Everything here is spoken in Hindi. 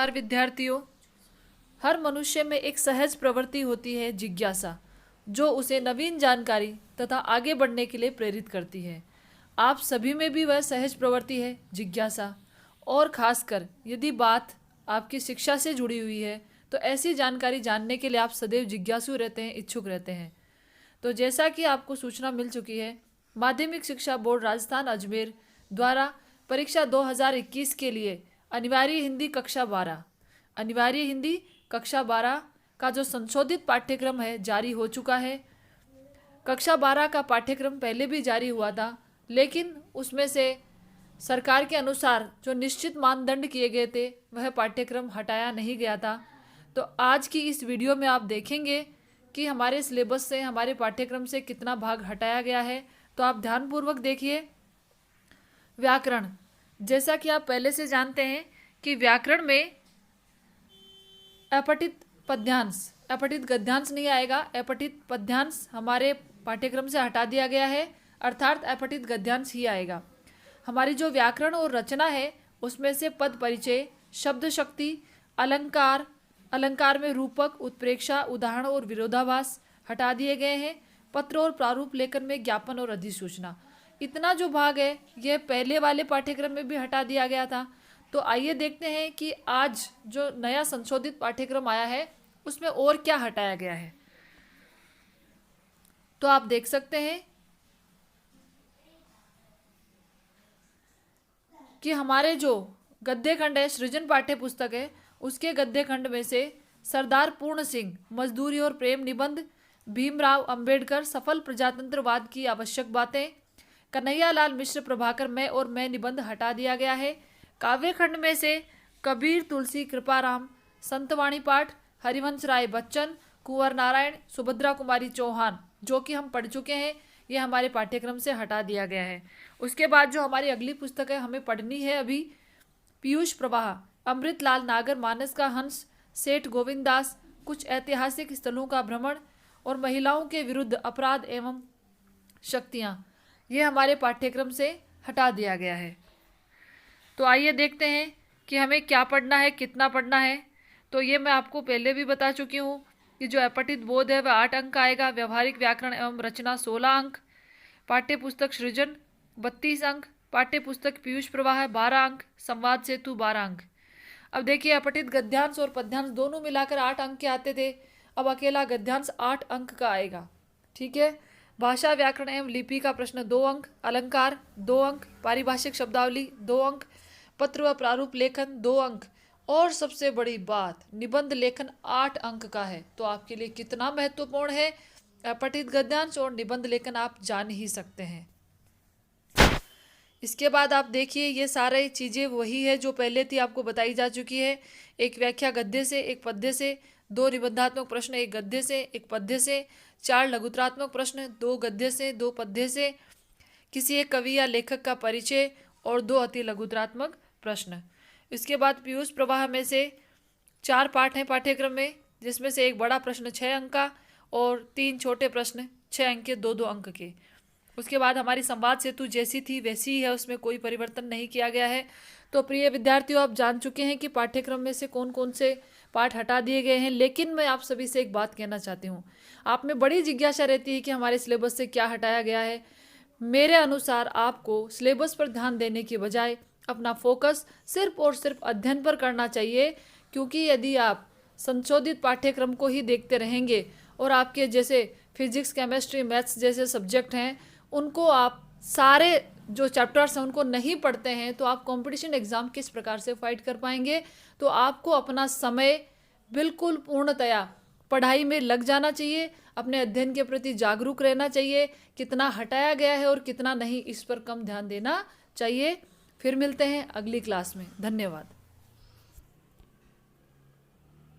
नमस्कार विद्यार्थियों। हर मनुष्य में एक सहज प्रवृत्ति होती है जिज्ञासा, जो उसे नवीन जानकारी तथा आगे बढ़ने के लिए प्रेरित करती है। आप सभी में भी वह सहज प्रवृत्ति है जिज्ञासा, और खासकर यदि बात आपकी शिक्षा से जुड़ी हुई है तो ऐसी जानकारी जानने के लिए आप सदैव जिज्ञासु रहते हैं, इच्छुक रहते हैं। तो जैसा कि आपको सूचना मिल चुकी है, माध्यमिक शिक्षा बोर्ड राजस्थान अजमेर द्वारा परीक्षा 2021 के लिए अनिवार्य हिंदी कक्षा 12 का जो संशोधित पाठ्यक्रम है जारी हो चुका है। कक्षा 12 का पाठ्यक्रम पहले भी जारी हुआ था, लेकिन उसमें से सरकार के अनुसार जो निश्चित मानदंड किए गए थे वह पाठ्यक्रम हटाया नहीं गया था। तो आज की इस वीडियो में आप देखेंगे कि हमारे सिलेबस से, हमारे पाठ्यक्रम से कितना भाग हटाया गया है। तो आप ध्यानपूर्वक देखिए। व्याकरण, जैसा कि आप पहले से जानते हैं कि व्याकरण में अपठित गद्यांश नहीं आएगा। अपठित पद्यांश हमारे पाठ्यक्रम से हटा दिया गया है, अर्थात अपठित गद्यांश ही आएगा। हमारी जो व्याकरण और रचना है उसमें से पद परिचय, शब्द शक्ति, अलंकार, अलंकार में रूपक, उत्प्रेक्षा, उदाहरण और विरोधाभास हटा दिए गए हैं। पत्र और प्रारूप लेखन में ज्ञापन और अधिसूचना, इतना जो भाग है यह पहले वाले पाठ्यक्रम में भी हटा दिया गया था। तो आइए देखते हैं कि आज जो नया संशोधित पाठ्यक्रम आया है उसमें और क्या हटाया गया है। तो आप देख सकते हैं कि हमारे जो गद्य खंड है, सृजन पाठ्य पुस्तक है, उसके गद्य खंड में से सरदार पूर्ण सिंह मजदूरी और प्रेम निबंध, भीमराव अंबेडकर सफल प्रजातंत्रवाद की आवश्यक बातें, कन्हैयालाल मिश्र प्रभाकर मैं निबंध हटा दिया गया है। काव्य खंड में से कबीर, तुलसी, कृपाराम, संतवाणी पाठ, हरिवंश राय बच्चन, कुंवर नारायण, सुभद्रा कुमारी चौहान, जो कि हम पढ़ चुके हैं, ये हमारे पाठ्यक्रम से हटा दिया गया है। उसके बाद जो हमारी अगली पुस्तक है हमें पढ़नी है अभी, पीयूष प्रवाह, अमृतलाल नागर मानस का हंस, सेठ गोविंद दास, कुछ ऐतिहासिक स्थलों का भ्रमण और महिलाओं के विरुद्ध अपराध एवं शक्तियाँ, ये हमारे पाठ्यक्रम से हटा दिया गया है। तो आइए देखते हैं कि हमें क्या पढ़ना है, कितना पढ़ना है। तो ये मैं आपको पहले भी बता चुकी हूँ कि जो अपठित बोध है वह 8 अंक का आएगा, व्यवहारिक व्याकरण एवं रचना 16 अंक, पाठ्य पुस्तक सृजन 32 अंक, पाठ्य पुस्तक पीयूष प्रवाह 12 अंक, संवाद सेतु 12 अंक। अब देखिए, अपठित गद्यांश और पद्यांश दोनों मिलाकर 8 अंक के आते थे, अब अकेला गद्यांश 8 अंक का आएगा। ठीक है। भाषा व्याकरण एवं लिपि का प्रश्न 2 अंक, अलंकार 2 अंक, पारिभाषिक शब्दावली 2 अंक, पत्र व प्रारूप लेखन 2 अंक, और सबसे बड़ी बात निबंध लेखन 8 अंक का है। तो आपके लिए कितना महत्वपूर्ण है अपठित गद्यांश और निबंध लेखन, आप जान ही सकते हैं। इसके बाद आप देखिए, ये सारे चीज़ें वही है जो पहले थी, आपको बताई जा चुकी है। एक व्याख्या गद्य से, एक पद्य से, 2 निबंधात्मक प्रश्न, एक गद्य से, एक पद्य से, 4 लघुत्रात्मक प्रश्न, 2 गद्य से, 2 पद्य से, किसी एक कवि या लेखक का परिचय और 2 अति लघुत्रात्मक प्रश्न। इसके बाद पीयूष प्रवाह में से 4 पाठ हैं पाठ्यक्रम में, जिसमें से एक बड़ा प्रश्न 6 अंक का और 3 छोटे प्रश्न 6 अंक के, 2-2 अंक के। उसके बाद हमारी संवाद सेतु जैसी थी वैसी ही है, उसमें कोई परिवर्तन नहीं किया गया है। तो प्रिय विद्यार्थियों, आप जान चुके हैं कि पाठ्यक्रम में से कौन कौन से पाठ हटा दिए गए हैं, लेकिन मैं आप सभी से एक बात कहना चाहती हूँ। आप में बड़ी जिज्ञासा रहती है कि हमारे सिलेबस से क्या हटाया गया है। मेरे अनुसार आपको सिलेबस पर ध्यान देने की बजाय अपना फोकस सिर्फ और सिर्फ अध्ययन पर करना चाहिए, क्योंकि यदि आप संशोधित पाठ्यक्रम को ही देखते रहेंगे और आपके जैसे फिजिक्स, केमिस्ट्री, मैथ्स जैसे सब्जेक्ट हैं उनको आप सारे जो चैप्टर्स हैं उनको नहीं पढ़ते हैं, तो आप कंपटीशन एग्ज़ाम किस प्रकार से फाइट कर पाएंगे। तो आपको अपना समय बिल्कुल पूर्णतया पढ़ाई में लग जाना चाहिए, अपने अध्ययन के प्रति जागरूक रहना चाहिए, कितना हटाया गया है और कितना नहीं, इस पर कम ध्यान देना चाहिए। फिर मिलते हैं अगली क्लास में। धन्यवाद।